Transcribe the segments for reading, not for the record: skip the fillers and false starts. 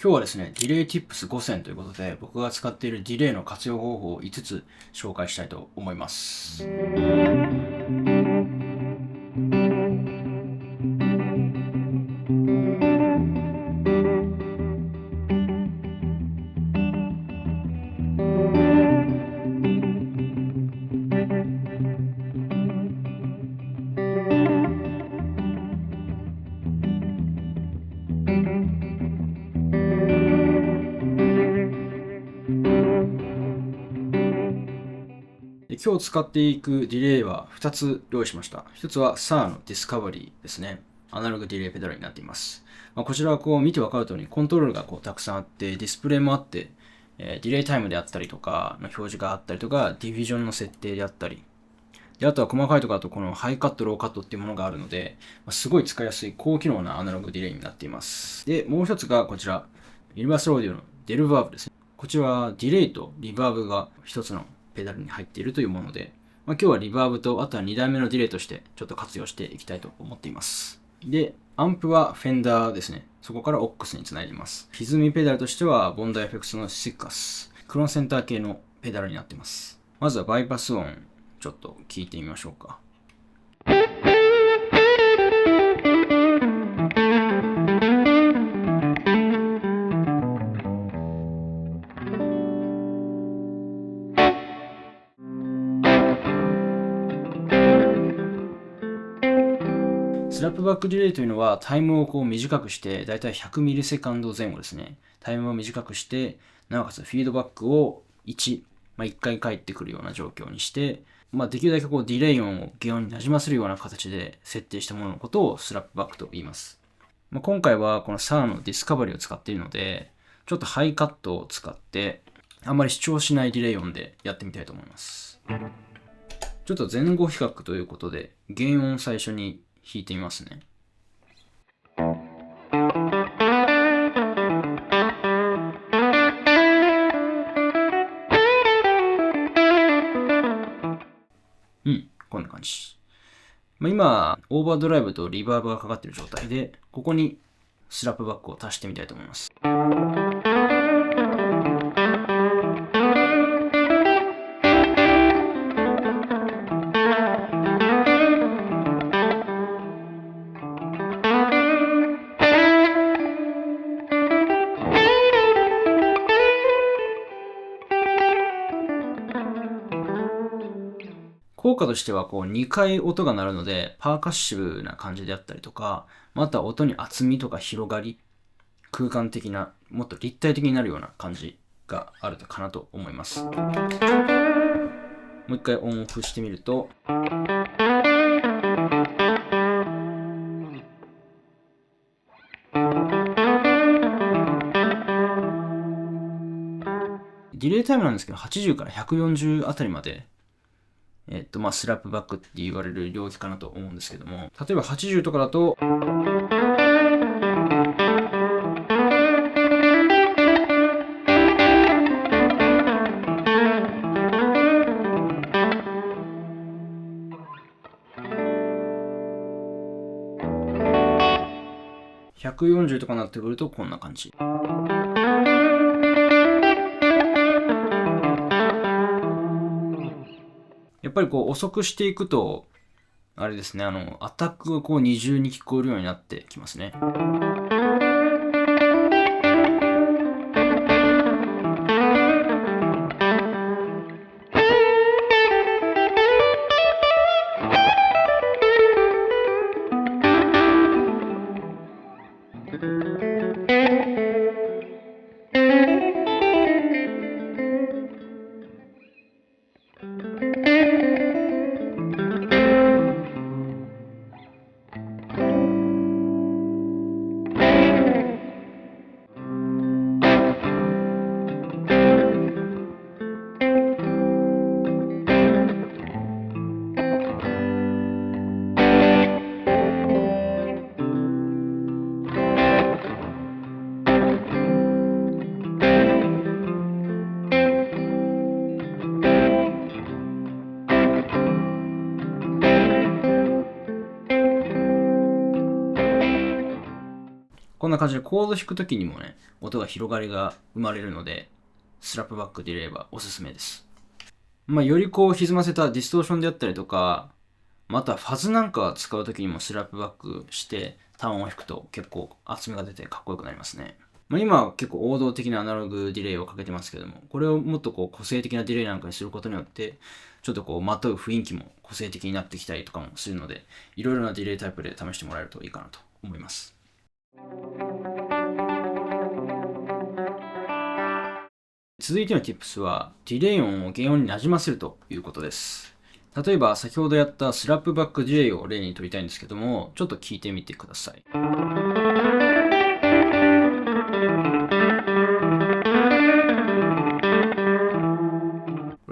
今日はですね、ディレイ Tips 5選ということで、僕が使っているディレイの活用方法を5つ紹介したいと思います。今日使っていくディレイは2つ用意しました。1つは SAR のディスカバリーですね。アナログディレイペダルになっています。こちらは見てわかる通りコントロールがたくさんあって、ディスプレイもあって、ディレイタイムであったりとかの表示があったりとか、ディビジョンの設定であったり、であとは細かいところだとこのハイカット、ローカットっていうものがあるので、すごい使いやすい高機能なアナログディレイになっています。で、もう一つがこちら、ユニバーサルオーディオのデルバーブですね。こちらはディレイとリバーブが一つのペダルに入っているというもので、今日はリバーブとあとは2台目のディレイとしてちょっと活用していきたいと思っています。で、アンプはフェンダーですね。そこからオックスにつないでいます。歪みペダルとしてはボンダーエフェクスのシッカス。クロンセンター系のペダルになっています。まずはバイパス音、ちょっと聞いてみましょうか。スラップバックディレイというのはタイムを短くして、だいたい100ミリセカンド前後ですね。タイムを短くして、なおかつフィードバックを1回返ってくるような状況にして、できるだけディレイ音を原音になじませるような形で設定したもののことをスラップバックと言います。今回はこの SAR のディスカバリーを使っているので、ちょっとハイカットを使って、あんまり主張しないディレイ音でやってみたいと思います。ちょっと前後比較ということで、原音を最初に弾いてみますね。こんな感じ。今、オーバードライブとリバーブがかかっている状態で、ここにスラップバックを足してみたいと思います。効果としては2回音が鳴るので、パーカッシブな感じであったりとか、また音に厚みとか広がり、空間的な、もっと立体的になるような感じがあるかなと思います。もう一回オンオフしてみると、ディレイタイムなんですけど、80から140あたりまでスラップバックって言われる領域かなと思うんですけども、例えば80とかだと、140とかになってくるとこんな感じ。やっぱり遅くしていくと、あれですね、アタックが二重に聞こえるようになってきますね。感じでコード弾くときにもね、音が広がりが生まれるので、スラップバックディレイはおすすめです。より歪ませたディストーションであったりとか、あとはファズなんか使うときにもスラップバックして単音を弾くと結構厚みが出てかっこよくなりますね。今は結構王道的なアナログディレイをかけてますけども、これをもっと個性的なディレイなんかにすることによって、ちょっとまとう雰囲気も個性的になってきたりとかもするので、いろいろなディレイタイプで試してもらえるといいかなと思います。続いての Tips は、ディレイ音を原音になじませるということです。例えば、先ほどやったスラップバックディレイを例に取りたいんですけども、ちょっと聞いてみてください。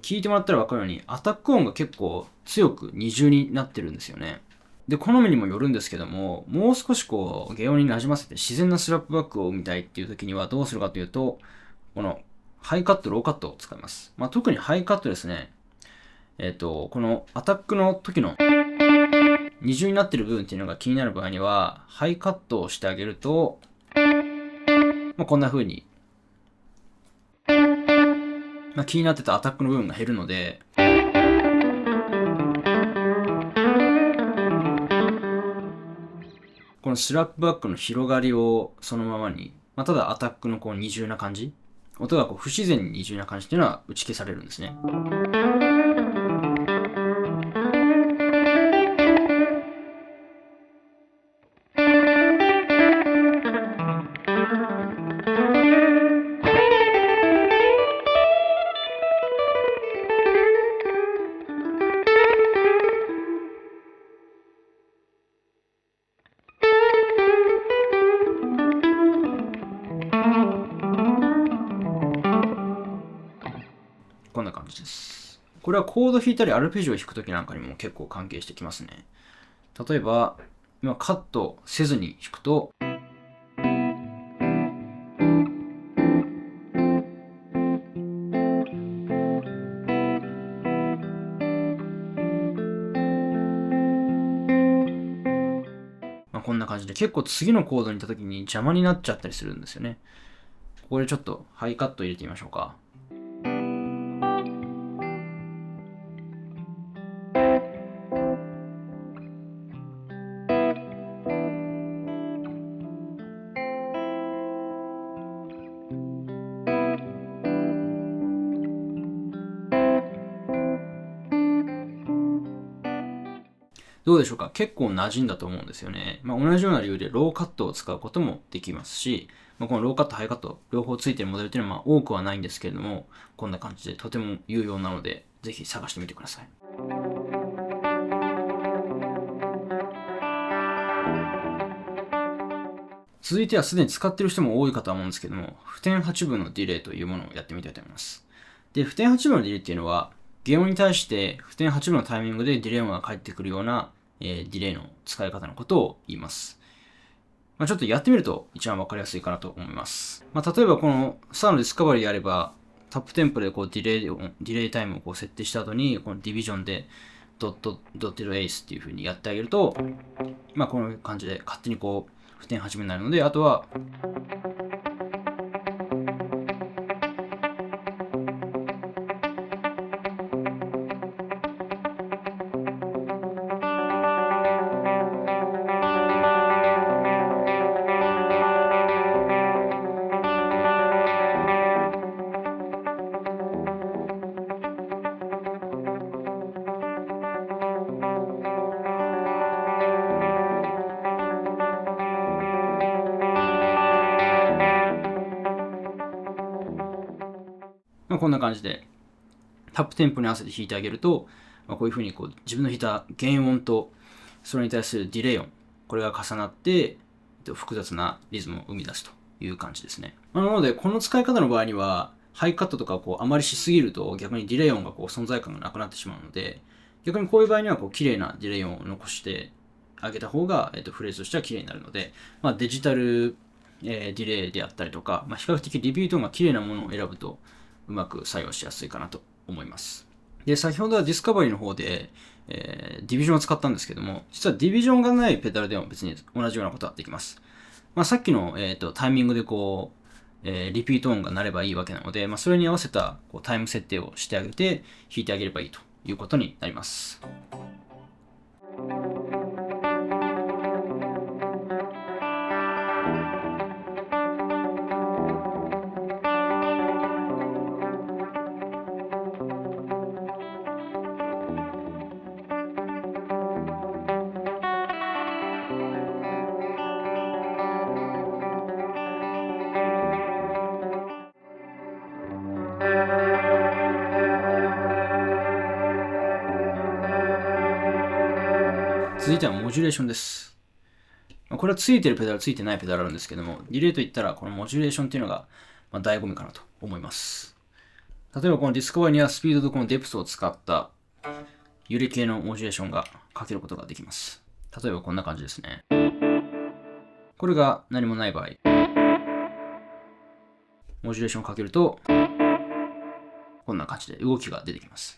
聞いてもらったら分かるように、アタック音が結構強く二重になってるんですよね。で、好みにもよるんですけども、もう少し原音になじませて自然なスラップバックを生みたいっていう時にはどうするかというと、このハイカット、ローカットを使います。特にハイカットですね。このアタックの時の二重になってる部分っていうのが気になる場合には、ハイカットをしてあげると、こんな風に気になってたアタックの部分が減るので、このスラップバックの広がりをそのままに、ただアタックの二重な感じ、音が不自然に二重な感じっていうのは打ち消されるんですね。こんな感じです。これはコード弾いたりアルペジオを弾くときなんかにも結構関係してきますね。例えば、今カットせずに弾くと、こんな感じで結構次のコードに行った時に邪魔になっちゃったりするんですよね。ここでちょっとハイカット入れてみましょうか。どうでしょうか？結構馴染んだと思うんですよね。同じような理由でローカットを使うこともできますし、このローカット、ハイカット、両方ついているモデルっていうのは多くはないんですけれども、こんな感じでとても有用なので、ぜひ探してみてください。続いてはすでに使っている人も多いかとは思うんですけども、普天8分のディレイというものをやってみたいと思います。で、普天8分のディレイっていうのは、原音に対して普天8分のタイミングでディレイ音が返ってくるような、ディレイの使い方のことを言います。ちょっとやってみると一番わかりやすいかなと思います。例えばこのサーのディスカバリーであれば、タップテンポでディレイタイムを設定した後に、このディビジョンでドッテッドエースっていう風にやってあげると、この感じで勝手に普天8分になるので、あとは、こんな感じでタップテンポに合わせて弾いてあげると、こういう風に自分の弾いた原音とそれに対するディレイ音、これが重なって複雑なリズムを生み出すという感じですね。なのでこの使い方の場合にはハイカットとかあまりしすぎると逆にディレイ音が存在感がなくなってしまうので、逆にこういう場合には綺麗なディレイ音を残してあげた方が、フレーズとしては綺麗になるので、デジタル、ディレイであったりとか、比較的リピート音が綺麗なものを選ぶとうまく作用しやすいかなと思います。で、先ほどはディスカバリーの方で、ディビジョンを使ったんですけども、実はディビジョンがないペダルでも別に同じようなことができます。さっきの、タイミングでリピート音が鳴ればいいわけなので、それに合わせたタイム設定をしてあげて弾いてあげればいいということになります。続いてはモジュレーションです。これはついてるペダル、ついてないペダルあるんですけども、ディレイといったらこのモジュレーションっていうのが醍醐味かなと思います。例えばこのディスカバリにはスピードとこのデプスを使った揺れ系のモジュレーションがかけることができます。例えばこんな感じですね。これが何もない場合、モジュレーションをかけると、こんな感じで動きが出てきます。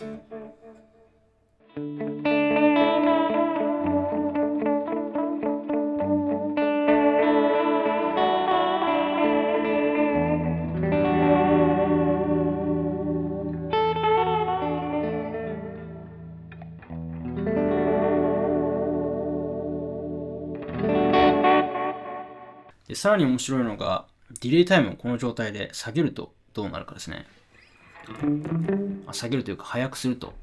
で、さらに面白いのが、ディレイタイムをこの状態で下げるとどうなるかですね。下げるというか、速くすると。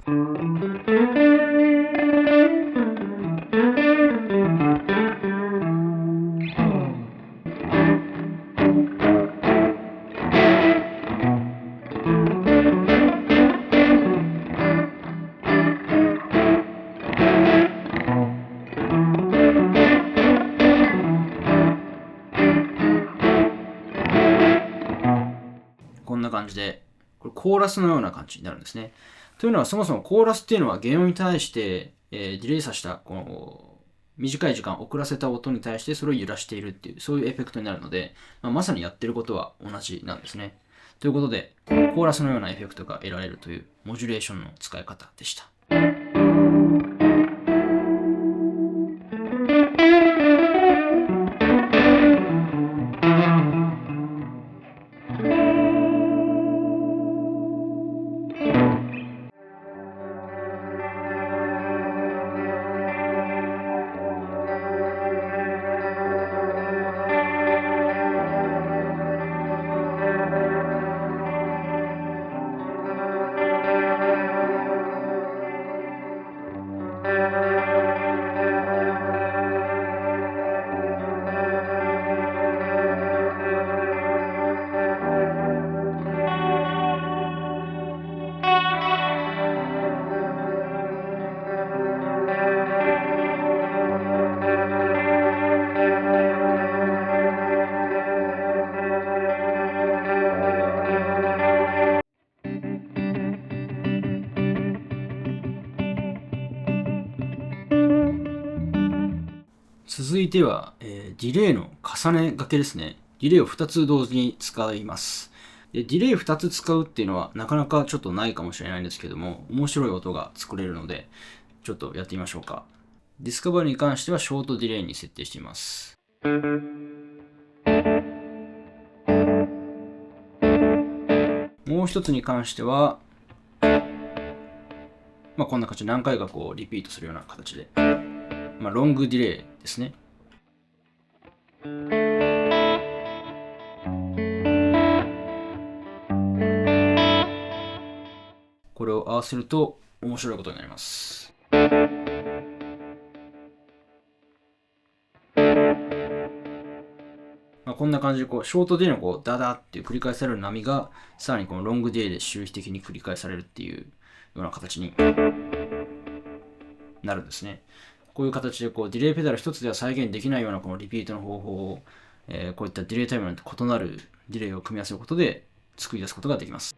こんな感じで、これコーラスのような感じになるんですね。というのは、そもそもコーラスっていうのは弦音に対して、ディレイさせたこの短い時間遅らせた音に対してそれを揺らしているっていう、そういうエフェクトになるので、まさにやってることは同じなんですね。ということで、コーラスのようなエフェクトが得られるというモジュレーションの使い方でした。続いては、ディレイの重ね掛けですね。ディレイを2つ同時に使います。で、ディレイ2つ使うっていうのはなかなかちょっとないかもしれないんですけども、面白い音が作れるので、ちょっとやってみましょうか。ディスカバリーに関してはショートディレイに設定しています。もう一つに関しては、こんな感じで何回かリピートするような形で、ロングディレイですね。これを合わせると面白いことになります。こんな感じでショートディレイのダダっていう繰り返される波がさらにこのロングディレイで周期的に繰り返されるっていうような形になるんですね。こういう形でディレイペダル一つでは再現できないようなこのリピートの方法を、こういったディレイタイムなんて異なるディレイを組み合わせることで作り出すことができます。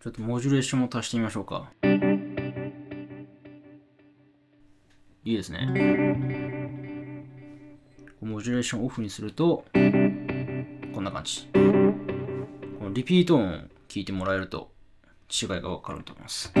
ちょっとモジュレーションも足してみましょうか。いいですね。モジュレーションオフにすると、こんな感じ。このリピート音を聞いてもらえると違いがわかると思います。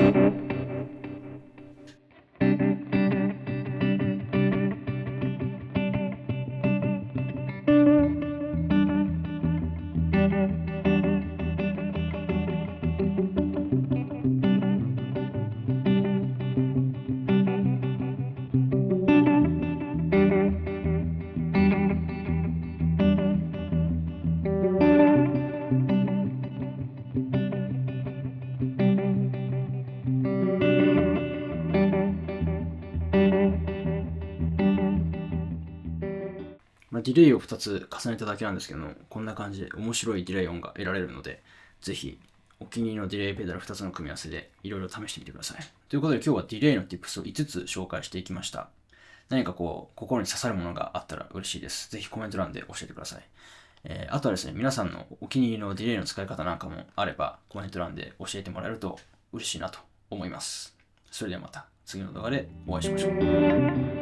ディレイを2つ重ねただけなんですけども、こんな感じで面白いディレイ音が得られるので、ぜひお気に入りのディレイペダル2つの組み合わせでいろいろ試してみてください。ということで今日はディレイの Tips を5つ紹介していきました。何か心に刺さるものがあったら嬉しいです。ぜひコメント欄で教えてください。あとはですね、皆さんのお気に入りのディレイの使い方なんかもあれば、コメント欄で教えてもらえると嬉しいなと思います。それではまた次の動画でお会いしましょう。